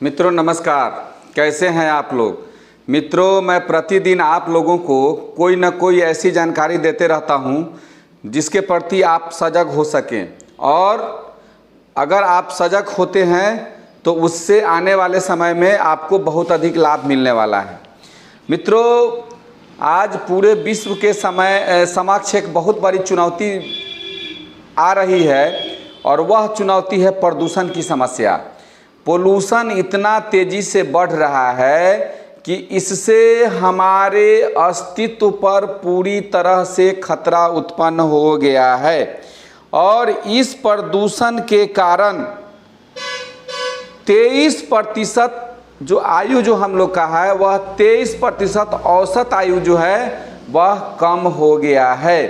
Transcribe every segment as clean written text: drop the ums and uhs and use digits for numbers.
मित्रों नमस्कार, कैसे हैं आप लोग। मित्रों, मैं प्रतिदिन आप लोगों को कोई न कोई ऐसी जानकारी देते रहता हूं जिसके प्रति आप सजग हो सकें, और अगर आप सजग होते हैं तो उससे आने वाले समय में आपको बहुत अधिक लाभ मिलने वाला है। मित्रों, आज पूरे विश्व के समक्ष एक बहुत बड़ी चुनौती आ रही है, और वह चुनौती है प्रदूषण की समस्या। पोल्यूशन इतना तेजी से बढ़ रहा है कि इससे हमारे अस्तित्व पर पूरी तरह से खतरा उत्पन्न हो गया है, और इस प्रदूषण के कारण 23% जो आयु जो हम लोग का है वह 23% औसत आयु जो है वह कम हो गया है।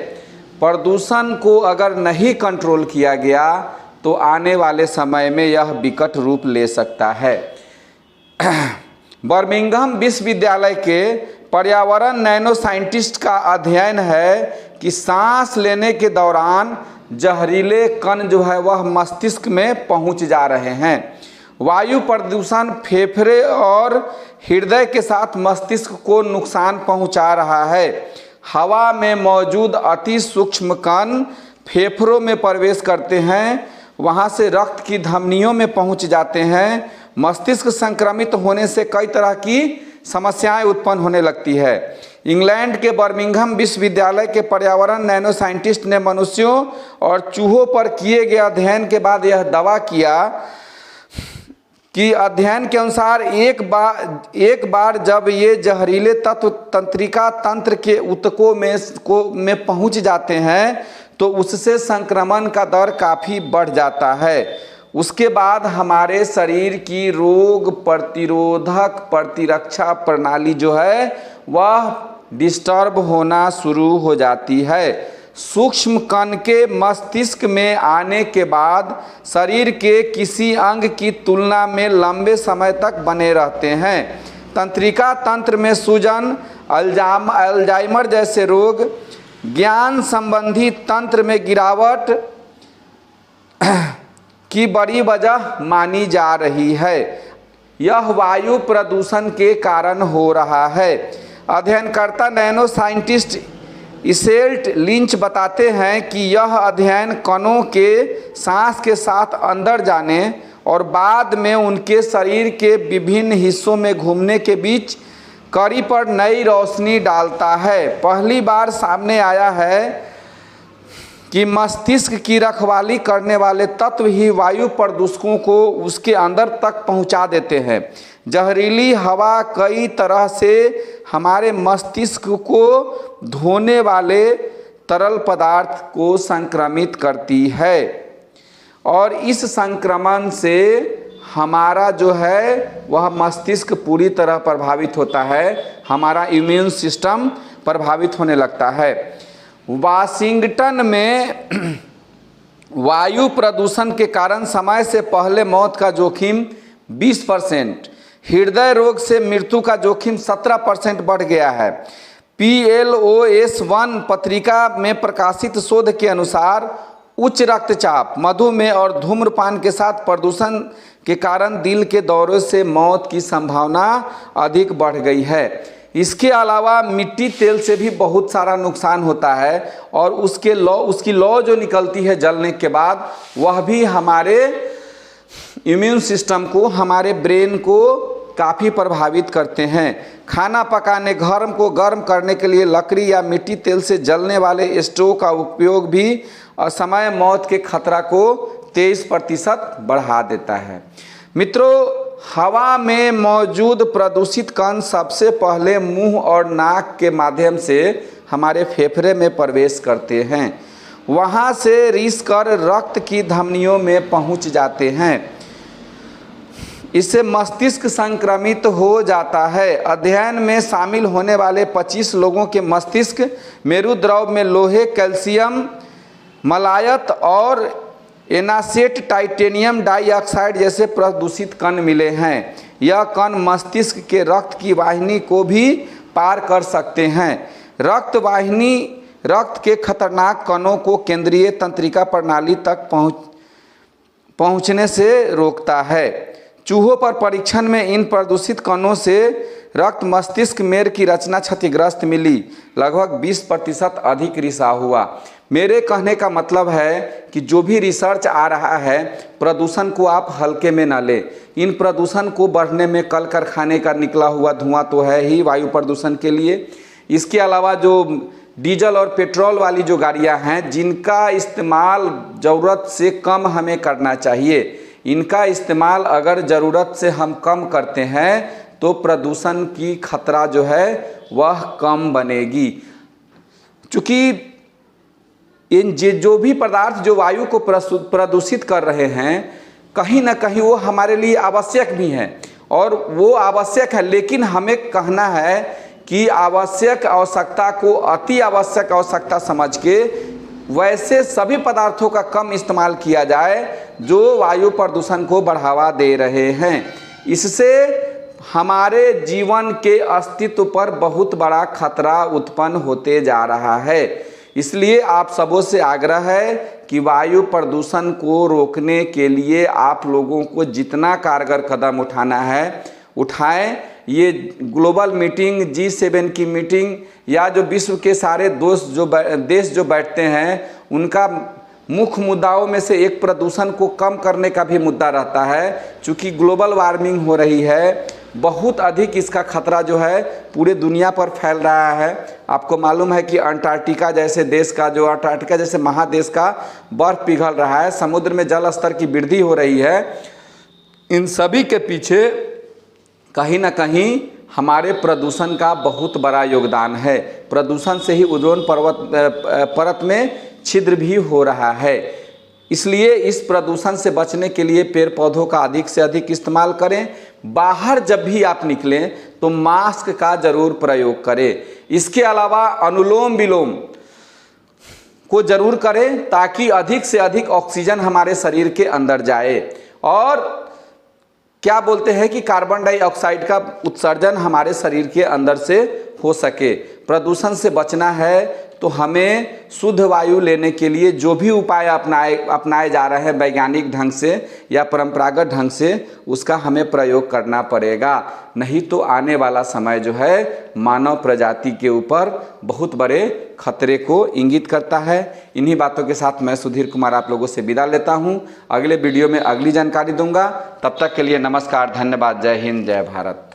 प्रदूषण को अगर नहीं कंट्रोल किया गया तो आने वाले समय में यह विकट रूप ले सकता है। बर्मिंघम विश्वविद्यालय के पर्यावरण नैनो साइंटिस्ट का अध्ययन है कि सांस लेने के दौरान जहरीले कण जो है वह मस्तिष्क में पहुंच जा रहे हैं। वायु प्रदूषण फेफड़े और हृदय के साथ मस्तिष्क को नुकसान पहुंचा रहा है। हवा में मौजूद अति सूक्ष्म कण फेफड़ों में प्रवेश करते हैं, वहां से रक्त की धमनियों में पहुंच जाते हैं। मस्तिष्क संक्रमित होने से कई तरह की समस्याएं उत्पन्न होने लगती है। इंग्लैंड के बर्मिंघम विश्वविद्यालय के पर्यावरण नैनो साइंटिस्ट ने मनुष्यों और चूहों पर किए गए अध्ययन के बाद यह दावा किया कि अध्ययन के अनुसार एक बार जब ये जहरीले तत्व तंत्रिका तंत्र के ऊतकों में पहुंच जाते हैं तो उससे संक्रमण का दर काफ़ी बढ़ जाता है। उसके बाद हमारे शरीर की रोग प्रतिरोधक प्रतिरक्षा प्रणाली जो है वह डिस्टर्ब होना शुरू हो जाती है। सूक्ष्म कण के मस्तिष्क में आने के बाद शरीर के किसी अंग की तुलना में लंबे समय तक बने रहते हैं। तंत्रिका तंत्र में सूजन, अल्जाइमर जैसे रोग, ज्ञान संबंधी तंत्र में गिरावट की बड़ी वजह मानी जा रही है। यह वायु प्रदूषण के कारण हो रहा है। अध्ययनकर्ता नैनो साइंटिस्ट इसेल्ट लिंच बताते हैं कि यह अध्ययन कणों के सांस के साथ अंदर जाने और बाद में उनके शरीर के विभिन्न हिस्सों में घूमने के बीच कड़ी पर नई रोशनी डालता है। पहली बार सामने आया है कि मस्तिष्क की रखवाली करने वाले तत्व ही वायु प्रदूषकों को उसके अंदर तक पहुंचा देते हैं। जहरीली हवा कई तरह से हमारे मस्तिष्क को धोने वाले तरल पदार्थ को संक्रमित करती है, और इस संक्रमण से हमारा जो है वह मस्तिष्क पूरी तरह प्रभावित होता है। हमारा इम्यून सिस्टम प्रभावित होने लगता है। वाशिंगटन में वायु प्रदूषण के कारण समय से पहले मौत का जोखिम 20%, हृदय रोग से मृत्यु का जोखिम 17% बढ़ गया है। PLOS 1 पत्रिका में प्रकाशित शोध के अनुसार उच्च रक्तचाप, मधुमेह और धूम्रपान के साथ प्रदूषण के कारण दिल के दौरे से मौत की संभावना अधिक बढ़ गई है। इसके अलावा मिट्टी तेल से भी बहुत सारा नुकसान होता है, और उसकी लौ जो निकलती है जलने के बाद वह भी हमारे इम्यून सिस्टम को, हमारे ब्रेन को काफ़ी प्रभावित करते हैं। खाना पकाने, घर को गर्म करने के लिए लकड़ी या मिट्टी तेल से जलने वाले स्टोव का उपयोग भी असमय मौत के खतरा को 23% बढ़ा देता है। मित्रों, हवा में मौजूद प्रदूषित कण सबसे पहले मुंह और नाक के माध्यम से हमारे फेफड़े में प्रवेश करते हैं, वहां से रिस कर रक्त की धमनियों में पहुंच जाते हैं। इससे मस्तिष्क संक्रमित हो जाता है। अध्ययन में शामिल होने वाले 25 लोगों के मस्तिष्क मेरुद्रव में लोहे, कैल्शियम, मलायत और एनासेट टाइटेनियम डाइऑक्साइड जैसे प्रदूषित कण मिले हैं। यह कण मस्तिष्क के रक्त की वाहिनी को भी पार कर सकते हैं। रक्त वाहिनी रक्त के खतरनाक कणों को केंद्रीय तंत्रिका प्रणाली तक पहुंचने से रोकता है। चूहों पर परीक्षण में इन प्रदूषित कणों से रक्त मस्तिष्क मेर की रचना क्षतिग्रस्त मिली, लगभग 20% अधिक रिसाव हुआ। मेरे कहने का मतलब है कि जो भी रिसर्च आ रहा है, प्रदूषण को आप हल्के में ना लें। इन प्रदूषण को बढ़ने में कल कारखाने का निकला हुआ धुआं तो है ही वायु प्रदूषण के लिए। इसके अलावा जो डीजल और पेट्रोल वाली जो गाड़ियां हैं, जिनका इस्तेमाल ज़रूरत से कम हमें करना चाहिए, इनका इस्तेमाल अगर ज़रूरत से हम कम करते हैं तो प्रदूषण की खतरा जो है वह कम बनेगी। चूँकि इन जो भी पदार्थ जो वायु को प्रदूषित कर रहे हैं, कहीं ना कहीं वो हमारे लिए आवश्यक भी हैं और वो आवश्यक है, लेकिन हमें कहना है कि आवश्यक आवश्यकता को अति आवश्यक आवश्यकता समझ के वैसे सभी पदार्थों का कम इस्तेमाल किया जाए जो वायु प्रदूषण को बढ़ावा दे रहे हैं। इससे हमारे जीवन के अस्तित्व पर बहुत बड़ा खतरा उत्पन्न होते जा रहा है। इसलिए आप सबों से आग्रह है कि वायु प्रदूषण को रोकने के लिए आप लोगों को जितना कारगर कदम उठाना है उठाएं। ये ग्लोबल मीटिंग, G7 की मीटिंग या जो विश्व के सारे देश जो बैठते हैं, उनका मुख्य मुद्दाओं में से एक प्रदूषण को कम करने का भी मुद्दा रहता है। चूँकि ग्लोबल वार्मिंग हो रही है, बहुत अधिक इसका खतरा जो है पूरे दुनिया पर फैल रहा है। आपको मालूम है कि अंटार्कटिका जैसे महादेश का बर्फ पिघल रहा है, समुद्र में जल स्तर की वृद्धि हो रही है। इन सभी के पीछे कहीं ना कहीं हमारे प्रदूषण का बहुत बड़ा योगदान है। प्रदूषण से ही ओजोन परत में छिद्र भी हो रहा है। इसलिए इस प्रदूषण से बचने के लिए पेड़ पौधों का अधिक से अधिक इस्तेमाल करें। बाहर जब भी आप निकलें तो मास्क का जरूर प्रयोग करें। इसके अलावा अनुलोम विलोम को जरूर करें ताकि अधिक से अधिक ऑक्सीजन हमारे शरीर के अंदर जाए और क्या बोलते हैं कि कार्बन डाइऑक्साइड का उत्सर्जन हमारे शरीर के अंदर से हो सके। प्रदूषण से बचना है तो हमें शुद्ध वायु लेने के लिए जो भी उपाय अपनाए जा रहे हैं वैज्ञानिक ढंग से या परंपरागत ढंग से, उसका हमें प्रयोग करना पड़ेगा। नहीं तो आने वाला समय जो है मानव प्रजाति के ऊपर बहुत बड़े खतरे को इंगित करता है। इन्हीं बातों के साथ मैं सुधीर कुमार आप लोगों से विदा लेता हूं। अगले वीडियो में अगली जानकारी दूंगा। तब तक के लिए नमस्कार, धन्यवाद, जय हिंद, जय भारत।